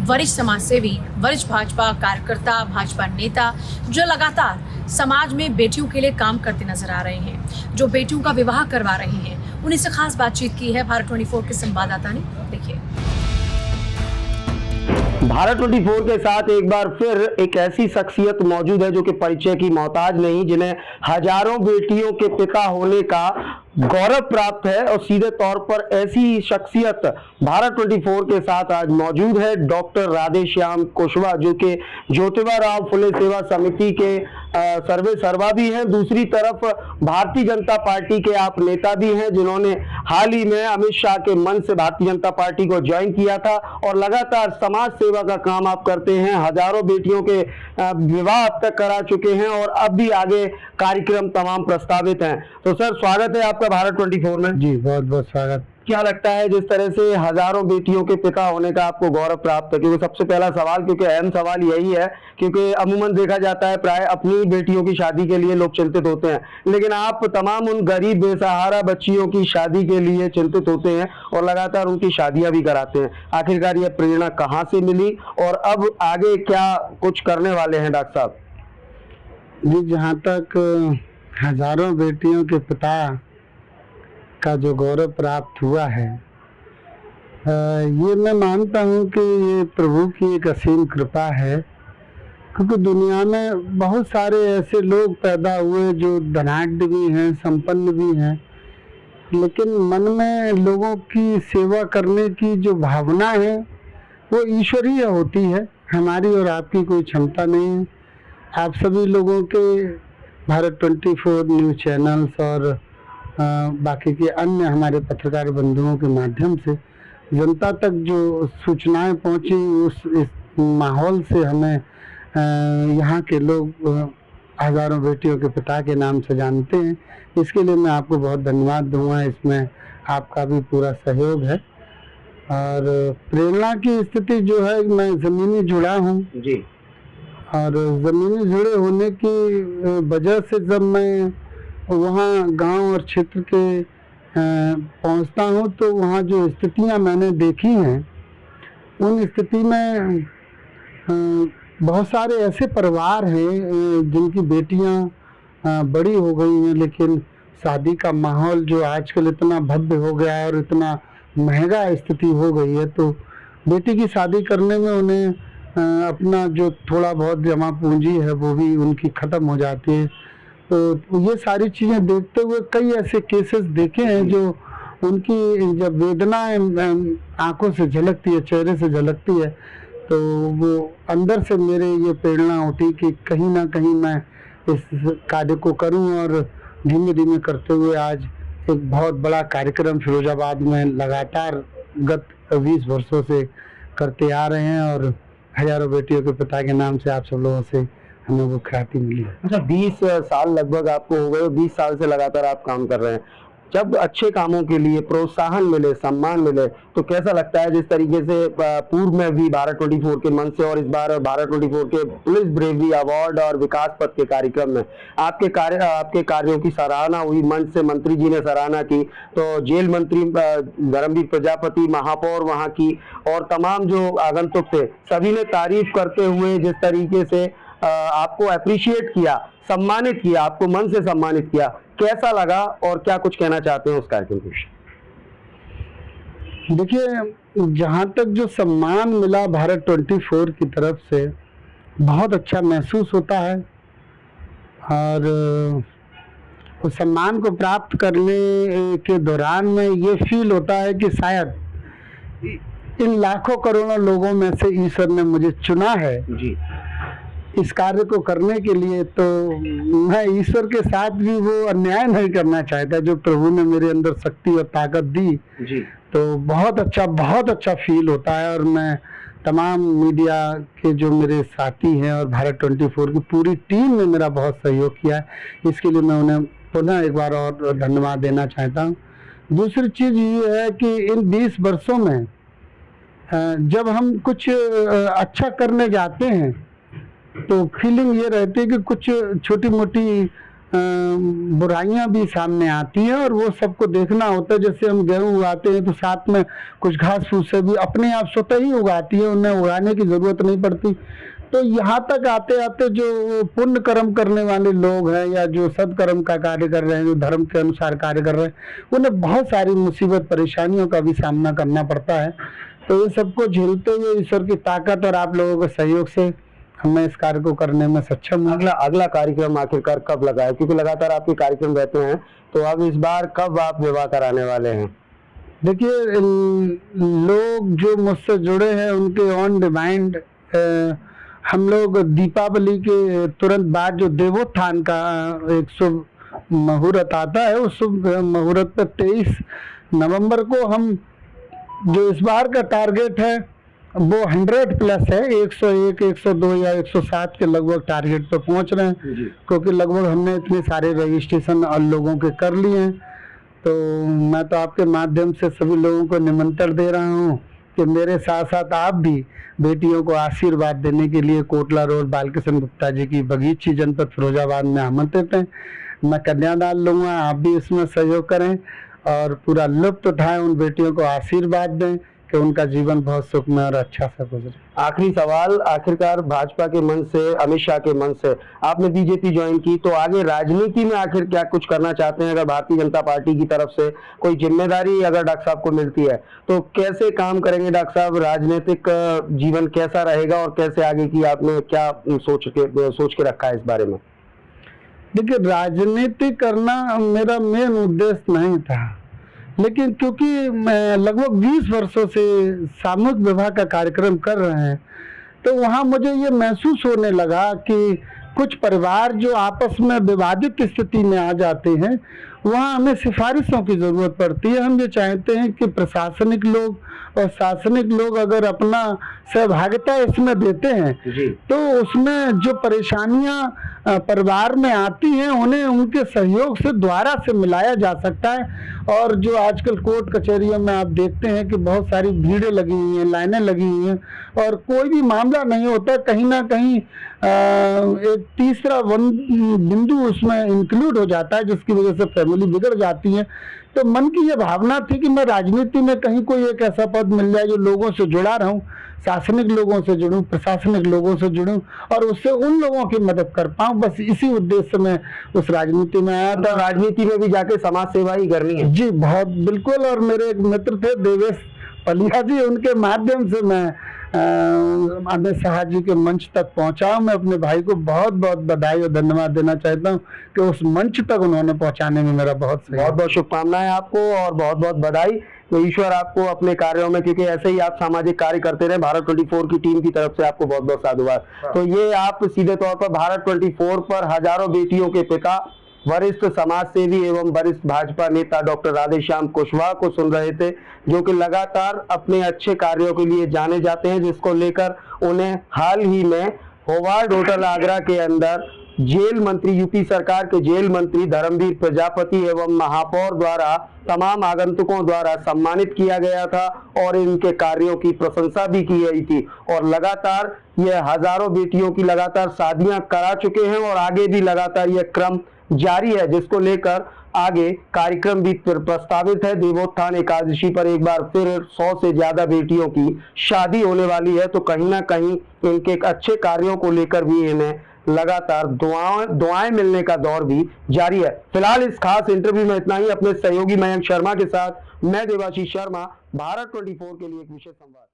वरिष्ठ समाज सेवी, वरिष्ठ भाजपा कार्यकर्ता, भाजपा नेता जो लगातार समाज में बेटियों के लिए काम करते नजर आ रहे हैं, जो बेटियों का विवाह करवा रहे हैं, उन्हीं से खास बातचीत की है भारत 24 के संवाददाता ने। देखिए, भारत 24 के साथ एक बार फिर एक ऐसी शख्सियत मौजूद है जो कि परिचय की मोहताज नहीं, जिन्हें हजारों बेटियों के पिता होने का गौरव प्राप्त है। और सीधे तौर पर ऐसी शख्सियत भारत 24 के साथ आज मौजूद है डॉक्टर राधेश्याम कुशवाहा, जो कि ज्योतिबा राव फुले सेवा समिति के सर्वे सर्वा भी हैं। दूसरी तरफ भारतीय जनता पार्टी के आप नेता भी हैं, जिन्होंने हाल ही में अमित शाह के मन से भारतीय जनता पार्टी को ज्वाइन किया था और लगातार समाज सेवा का काम आप करते हैं। हजारों बेटियों के विवाह अब तक करा चुके हैं और अब भी आगे कार्यक्रम तमाम प्रस्तावित हैं। तो सर, स्वागत है आपका भारत 24 में। जी, बहुत बहुत स्वागत। क्या लगता है जिस तरह से हजारों बेटियों के पिता होने का आपको गौरव प्राप्त है? क्योंकि सबसे पहला सवाल, क्योंकि अहम सवाल यही है, क्योंकि अमूमन देखा जाता है प्राय अपनी बेटियों की शादी के लिए लोग चिंतित होते हैं, लेकिन आप तमाम उन गरीब बेसहारा बच्चियों की शादी के लिए चिंतित होते हैं और लगातार उनकी शादियां भी कराते हैं। आखिरकार यह प्रेरणा कहाँ से मिली और अब आगे क्या कुछ करने वाले हैं डॉक्टर साहब? जी, जहाँ तक हजारों बेटियों के पिता का जो गौरव प्राप्त हुआ है, ये मैं मानता हूँ कि ये प्रभु की एक असीम कृपा है, क्योंकि दुनिया में बहुत सारे ऐसे लोग पैदा हुए जो धनाढ्य भी हैं, संपन्न भी हैं, लेकिन मन में लोगों की सेवा करने की जो भावना है वो ईश्वरीय होती है। हमारी और आपकी कोई क्षमता नहीं है। आप सभी लोगों के भारत 24 न्यूज़ चैनल्स और बाकी के अन्य हमारे पत्रकार बंधुओं के माध्यम से जनता तक जो सूचनाएं पहुंची, इस माहौल से हमें यहाँ के लोग हजारों बेटियों के पिता के नाम से जानते हैं। इसके लिए मैं आपको बहुत धन्यवाद दूंगा। इसमें आपका भी पूरा सहयोग है। और प्रेरणा की स्थिति जो है, मैं ज़मीनी जुड़ा हूँ जी, और ज़मीनी जुड़े होने की वजह से जब मैं वहाँ गांव और क्षेत्र के पहुँचता हूँ तो वहाँ जो स्थितियाँ मैंने देखी हैं, उन स्थिति में बहुत सारे ऐसे परिवार हैं जिनकी बेटियाँ बड़ी हो गई हैं, लेकिन शादी का माहौल जो आजकल इतना भव्य हो गया है और इतना महंगा स्थिति हो गई है, तो बेटी की शादी करने में उन्हें अपना जो थोड़ा बहुत जमा पूंजी है वो भी उनकी ख़त्म हो जाती है। तो ये सारी चीज़ें देखते हुए कई ऐसे केसेस देखे हैं जो उनकी जब वेदना आंखों से झलकती है, चेहरे से झलकती है, तो वो अंदर से मेरे ये प्रेरणा उठी कि कहीं ना कहीं मैं इस कार्य को करूं। और धीमे धीमे करते हुए आज एक बहुत बड़ा कार्यक्रम फिरोजाबाद में लगातार गत 20 वर्षों से करते आ रहे हैं और हजारों बेटियों के पिता के नाम से आप सब लोगों से हमें वो ख्याति मिली है। अच्छा, 20 साल लगभग आपको हो गए, 20 साल से लगातार आप काम कर रहे हैं। जब अच्छे कामों के लिए प्रोत्साहन मिले, सम्मान मिले, तो कैसा लगता है? जिस तरीके से पूर्व में भी भारत 24 के मन से और इस बार भारत 24 के पुलिस ब्रेवरी अवार्ड और विकास पथ के कार्यक्रम में आपके कार्यों की सराहना हुई, मंच से मंत्री जी ने सराहना की, तो जेल मंत्री धर्मवीर प्रजापति, महापौर वहाँ की और तमाम जो आगंतुक थे, सभी ने तारीफ करते हुए जिस तरीके से आपको अप्रिशिएट किया, सम्मानित किया, आपको मन से सम्मानित किया, कैसा लगा और क्या कुछ कहना चाहते हैं उस कार्यक्रम के? देखिए, जहाँ तक जो सम्मान मिला भारत 24 की तरफ से, बहुत अच्छा महसूस होता है। और उस सम्मान को प्राप्त करने के दौरान में ये फील होता है कि शायद इन लाखों करोड़ों लोगों में से ईश्वर ने मुझे चुना है जी इस कार्य को करने के लिए। तो मैं ईश्वर के साथ भी वो अन्याय नहीं करना चाहता जो प्रभु ने मेरे अंदर शक्ति और ताकत दी जी। तो बहुत अच्छा फील होता है। और मैं तमाम मीडिया के जो मेरे साथी हैं और भारत 24 की पूरी टीम ने मेरा बहुत सहयोग किया है, इसके लिए मैं उन्हें पुनः एक बार और धन्यवाद देना चाहता हूँ। दूसरी चीज़ ये है कि इन 20 वर्षों में जब हम कुछ अच्छा करने जाते हैं तो फीलिंग ये रहती है कि कुछ छोटी मोटी बुराइयां भी सामने आती हैं और वो सबको देखना होता है। जैसे हम गेहूं उगाते हैं तो साथ में कुछ घास फूसें भी अपने आप स्वतः ही उगाती है, उन्हें उगाने की जरूरत नहीं पड़ती। तो यहाँ तक आते आते जो पुण्य कर्म करने वाले लोग हैं या जो सत्कर्म का कार्य कर रहे हैं, जो धर्म के अनुसार कार्य कर रहे हैं, उन्हें बहुत सारी मुसीबत परेशानियों का भी सामना करना पड़ता है। तो ये सबको झेलते हुए ईश्वर की ताकत और आप लोगों के सहयोग से मैं इस कार्य को करने में सक्षम हूँ। अगला कार्यक्रम आखिरकार कब लगा है, क्योंकि लगातार आपके कार्यक्रम रहते हैं, तो अब इस बार कब आप विवाह कराने वाले हैं? देखिए, लोग जो मुझसे जुड़े हैं उनके ऑन डिमांड हम लोग दीपावली के तुरंत बाद जो देवोत्थान का एक शुभ मुहूर्त आता है, उस शुभ मुहूर्त पर 23 नवंबर को हम जो इस बार का टारगेट है वो 100 प्लस है, 101, 102 या 107 के लगभग टारगेट पर पहुंच रहे हैं, क्योंकि लगभग हमने इतने सारे रजिस्ट्रेशन और लोगों के कर लिए हैं। तो मैं तो आपके माध्यम से सभी लोगों को निमंत्रण दे रहा हूं कि मेरे साथ साथ आप भी बेटियों को आशीर्वाद देने के लिए कोटला रोड बालकृष्ण गुप्ता जी की बगीची जनपद फिरोजाबाद में आमंत्रित हैं। मैं कन्यादान लूँगा, आप भी इसमें सहयोग करें और पूरा लुत्फ उठाएं, उन बेटियों को आशीर्वाद दें कि उनका जीवन बहुत सुखमय और अच्छा सा गुजरे। आखिरी सवाल, आखिरकार भाजपा के मन से, अमित शाह के मन से आपने बीजेपी ज्वाइन की, तो आगे राजनीति में आखिर क्या कुछ करना चाहते हैं? अगर भारतीय जनता पार्टी की तरफ से कोई जिम्मेदारी अगर डॉक्टर साहब को मिलती है तो कैसे काम करेंगे डॉक्टर साहब? राजनीतिक जीवन कैसा रहेगा और कैसे आगे की आपने क्या सोच के रखा है इस बारे में? देखिए, राजनीति करना मेरा मेन उद्देश्य नहीं था, लेकिन क्योंकि मैं लगभग 20 वर्षों से सामूहिक विवाह का कार्यक्रम कर रहे हैं, तो वहाँ मुझे ये महसूस होने लगा कि कुछ परिवार जो आपस में विवादित स्थिति में आ जाते हैं, वहाँ हमें सिफारिशों की ज़रूरत पड़ती है। हम ये चाहते हैं कि प्रशासनिक लोग और शासनिक लोग अगर अपना सहभागिता इसमें देते हैं तो उसमें जो परेशानियां परिवार में आती हैं उन्हें उनके सहयोग से द्वारा से मिलाया जा सकता है। और जो आजकल कोर्ट कचहरियों में आप देखते हैं कि बहुत सारी भीड़ें लगी हुई हैं, लाइनें लगी हुई हैं और कोई भी मामला नहीं होता, कहीं ना कहीं एक तीसरा बिंदु उसमें इंक्लूड हो जाता है, जिसकी वजह से फैमिली बिगड़ जाती है। तो मन की ये भावना थी कि मैं राजनीति में कहीं कोई एक ऐसा पद मिल जाए जो लोगों से जुड़ा रहूं, शासनिक लोगों से जुड़ूं, प्रशासनिक लोगों से जुड़ूं और उससे उन लोगों की मदद कर पाऊं। बस इसी उद्देश्य में उस राजनीति में आया था। राजनीति में भी जाके समाज सेवा ही करनी है? जी, बहुत बिल्कुल। और मेरे एक मित्र थे देवेश पलिया जी, उनके माध्यम से मैं अमित शाह जी के मंच तक पहुंचा। मैं अपने भाई को बहुत बहुत बधाई और धन्यवाद देना चाहता हूं कि उस मंच तक उन्होंने पहुंचाने में मेरा बहुत शुभकामनाएं आपको और बहुत बहुत बधाई। तो ईश्वर आपको अपने कार्यों में, क्योंकि ऐसे ही आप सामाजिक कार्य करते रहे, भारत 24 की टीम की तरफ से आपको बहुत बहुत साधुवाद। तो ये आप सीधे तौर पर भारत 24 पर हजारों बेटियों के पिता, वरिष्ठ समाज सेवी एवं वरिष्ठ भाजपा नेता डॉक्टर राधेश्याम कुशवाहा को सुन रहे थे, जो कि लगातार अपने अच्छे कार्यों के लिए जाने जाते हैं, जिसको लेकर उन्हें हाल ही में होवार्ड होटल आगरा के अंदर जेल मंत्री, यूपी सरकार के जेल मंत्री धर्मवीर प्रजापति एवं महापौर द्वारा तमाम आगंतुकों द्वारा सम्मानित किया गया था और इनके कार्यों की प्रशंसा भी की गई थी। और लगातार ये हजारों बेटियों की लगातार शादियां करा चुके हैं और आगे भी लगातार यह क्रम जारी है, जिसको लेकर आगे कार्यक्रम भी प्रस्तावित है। देवोत्थान एकादशी पर एक बार फिर 100 से ज्यादा बेटियों की शादी होने वाली है। तो कहीं ना कहीं इनके अच्छे कार्यों को लेकर भी इन्हें लगातार दुआएं मिलने का दौर भी जारी है। फिलहाल इस खास इंटरव्यू में इतना ही। अपने सहयोगी मयंक शर्मा के साथ मैं देवाशीष शर्मा, भारत 24 के लिए एक विशेष संवाद।